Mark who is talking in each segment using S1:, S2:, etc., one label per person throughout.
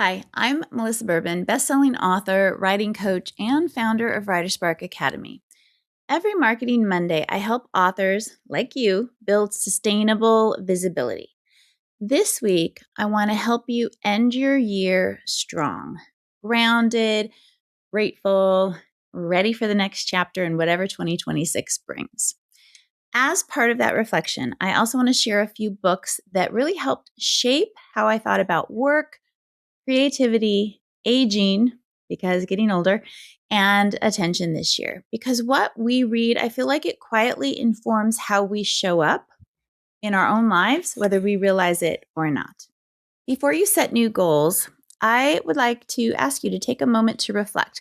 S1: Hi, I'm Melissa Bourbon, best-selling author, writing coach, and founder of WriterSpark Academy. Every Marketing Monday, I help authors like you build sustainable visibility. This week, I want to help you end your year strong, grounded, grateful, ready for the next chapter in whatever 2026 brings. As part of that reflection, I also want to share a few books that really helped shape how I thought about work, creativity, aging, because getting older, and attention this year. Because what we read, I feel like it quietly informs how we show up in our own lives, whether we realize it or not. Before you set new goals, I would like to ask you to take a moment to reflect.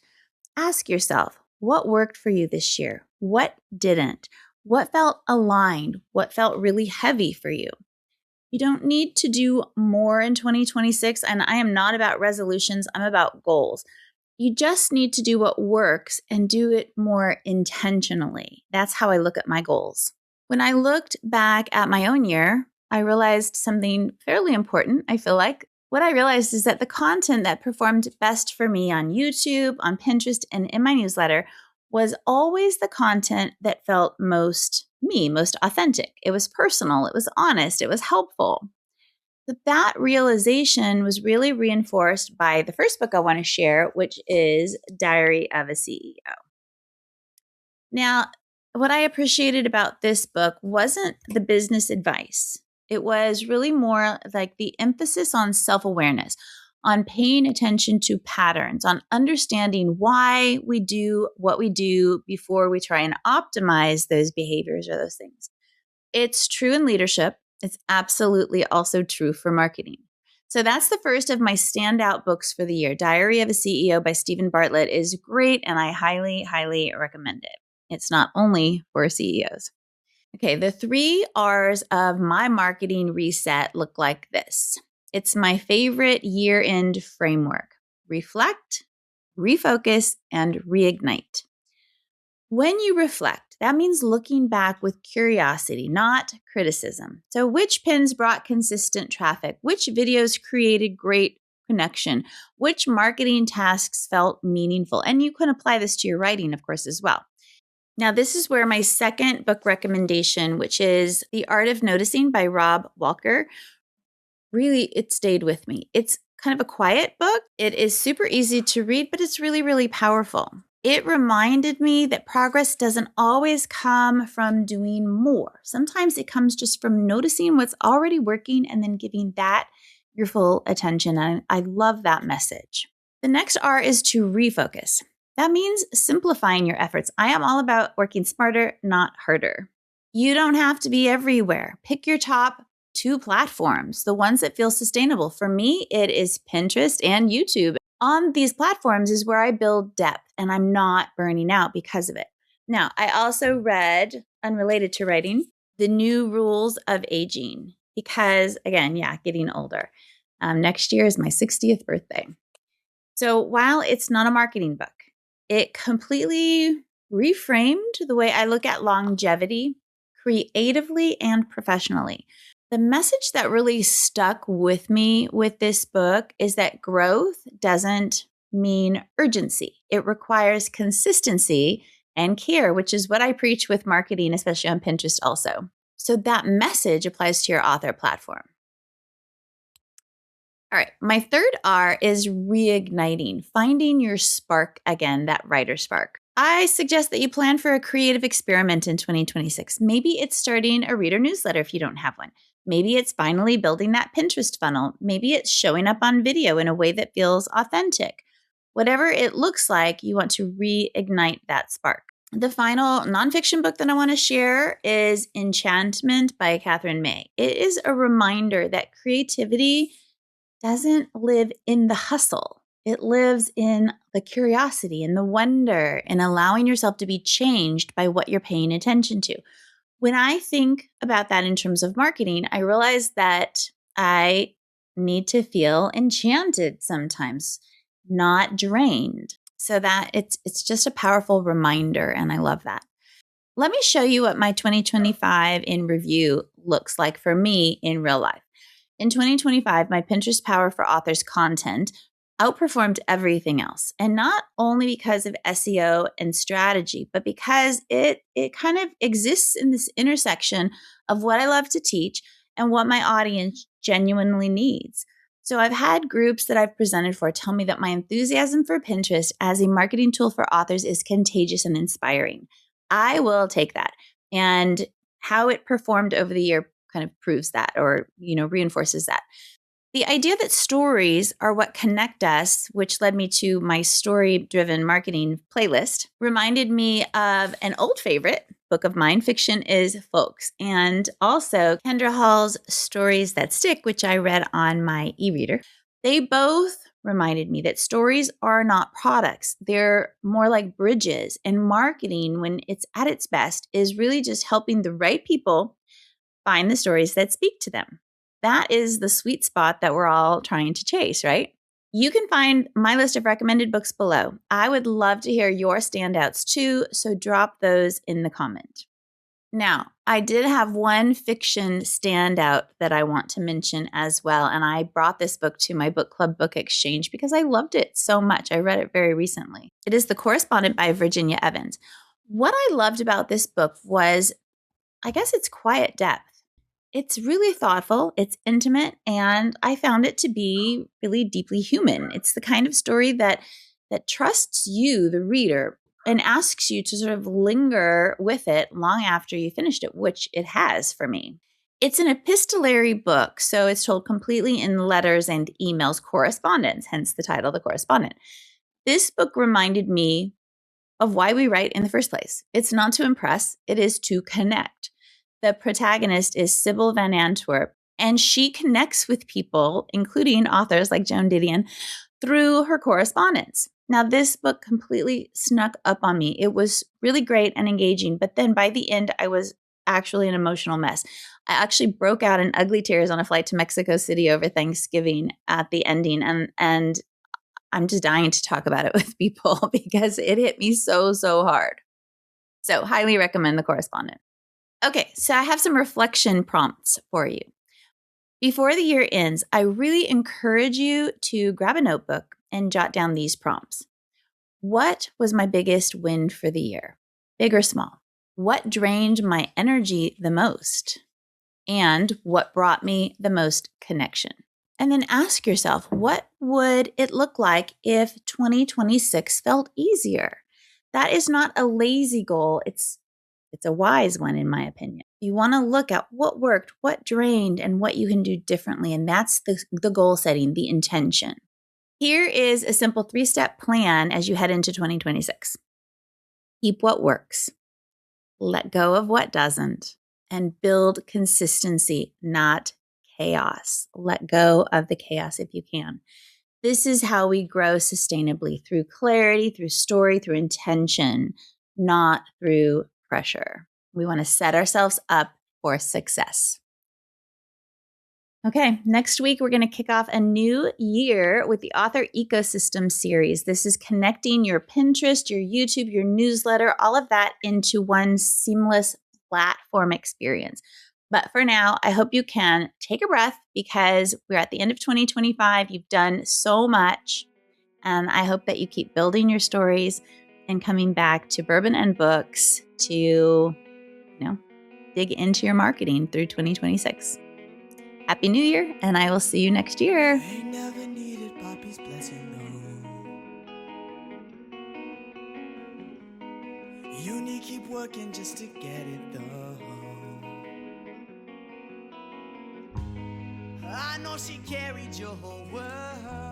S1: Ask yourself, what worked for you this year? What didn't? What felt aligned? What felt really heavy for you? You don't need to do more in 2026, and I am not about resolutions, I'm about goals. You just need to do what works and do it more intentionally. That's how I look at my goals. When I looked back at my own year, I realized something fairly important, I feel like. What I realized is that the content that performed best for me on YouTube, on Pinterest, and in my newsletter was always the content that felt most me, most authentic. It was personal, it was honest, it was helpful. But that realization was really reinforced by the first book I want to share, which is Diary of a CEO. Now, what I appreciated about this book wasn't the business advice. It was really more like the emphasis on self-awareness, on paying attention to patterns, on understanding why we do what we do before we try and optimize those behaviors or those things. It's true in leadership. It's absolutely also true for marketing. So that's the first of my standout books for the year. Diary of a CEO by Stephen Bartlett is great, and I highly, highly recommend it. It's not only for CEOs. Okay, the 3 R's of my marketing reset look like this. It's my favorite year-end framework: reflect, refocus, and reignite. When you reflect, that means looking back with curiosity, not criticism. So, which pins brought consistent traffic? Which videos created great connection? Which marketing tasks felt meaningful? And you can apply this to your writing, of course, as well. Now, this is where my second book recommendation, which is The Art of Noticing by Rob Walker, really, it stayed with me. It's kind of a quiet book. It is super easy to read, but it's really, really powerful. It reminded me that progress doesn't always come from doing more. Sometimes it comes just from noticing what's already working and then giving that your full attention. And I love that message. The next R is to refocus. That means simplifying your efforts. I am all about working smarter, not harder. You don't have to be everywhere. Pick your top 2 platforms, the ones that feel sustainable. For me, it is Pinterest and YouTube. On these platforms is where I build depth, and I'm not burning out because of it. Now, I also read, unrelated to writing, The New Rules of Aging, because again, getting older. Next year is my 60th birthday. So while it's not a marketing book, it completely reframed the way I look at longevity creatively and professionally. The message that really stuck with me with this book is that growth doesn't mean urgency. It requires consistency and care, which is what I preach with marketing, especially on Pinterest also. So that message applies to your author platform. All right, my third R is reigniting, finding your spark again, that writer spark. I suggest that you plan for a creative experiment in 2026. Maybe it's starting a reader newsletter if you don't have one. Maybe it's finally building that Pinterest funnel. Maybe it's showing up on video in a way that feels authentic. Whatever it looks like, you want to reignite that spark. The final nonfiction book that I want to share is Enchantment by Catherine May. It is a reminder that creativity doesn't live in the hustle. It lives in the curiosity and the wonder and allowing yourself to be changed by what you're paying attention to. When I think about that in terms of marketing, I realize that I need to feel enchanted sometimes, not drained. So that it's just a powerful reminder, and I love that. Let me show you what my 2025 in review looks like for me in real life. In 2025, my Pinterest Power for Authors content outperformed everything else. And not only because of SEO and strategy, but because it kind of exists in this intersection of what I love to teach and what my audience genuinely needs. So I've had groups that I've presented for tell me that my enthusiasm for Pinterest as a marketing tool for authors is contagious and inspiring. I will take that. And how it performed over the year kind of proves that, or, reinforces that. The idea that stories are what connect us, which led me to my story-driven marketing playlist, reminded me of an old favorite book of mine. Fiction is Folks. And also Kendra Hall's Stories That Stick, which I read on my e-reader. They both reminded me that stories are not products. They're more like bridges. And marketing, when it's at its best, is really just helping the right people find the stories that speak to them. That is the sweet spot that we're all trying to chase, right? You can find my list of recommended books below. I would love to hear your standouts too, so drop those in the comment. Now, I did have one fiction standout that I want to mention as well, and I brought this book to my book club book exchange because I loved it so much. I read it very recently. It is The Correspondent by Virginia Evans. What I loved about this book was, I guess, its quiet depth. It's really thoughtful, it's intimate, and I found it to be really deeply human. It's the kind of story that trusts you, the reader, and asks you to sort of linger with it long after you finished it, which it has for me. It's an epistolary book, so it's told completely in letters and emails, correspondence, hence the title, The Correspondent. This book reminded me of why we write in the first place. It's not to impress, it is to connect. The protagonist is Sybil Van Antwerp, and she connects with people, including authors like Joan Didion, through her correspondence. Now, this book completely snuck up on me. It was really great and engaging, but then by the end, I was actually an emotional mess. I actually broke out in ugly tears on a flight to Mexico City over Thanksgiving at the ending, and I'm just dying to talk about it with people because it hit me so, so hard. So, highly recommend The Correspondent. Okay, so I have some reflection prompts for you. Before the year ends, I really encourage you to grab a notebook and jot down these prompts. What was my biggest win for the year? Big or small? What drained my energy the most? And what brought me the most connection? And then ask yourself, what would it look like if 2026 felt easier? That is not a lazy goal. It's a wise one, in my opinion. You want to look at what worked, what drained, and what you can do differently. And that's the goal setting, the intention. Here is a simple 3-step plan as you head into 2026. Keep what works, let go of what doesn't, and build consistency, not chaos. Let go of the chaos if you can. This is how we grow sustainably, through clarity, through story, through intention, not through pressure. We want to set ourselves up for success. Okay, next week we're going to kick off a new year with the Author Ecosystem series. This is connecting your Pinterest, your YouTube, your newsletter, all of that into one seamless platform experience. But for now, I hope you can take a breath because we're at the end of 2025. You've done so much, and I hope that you keep building your stories and coming back to Bourbon and Books to, dig into your marketing through 2026. Happy New Year, and I will see you next year.
S2: I never needed Poppy's blessing, no. You need keep working just to get it, though. I know she carried your whole world.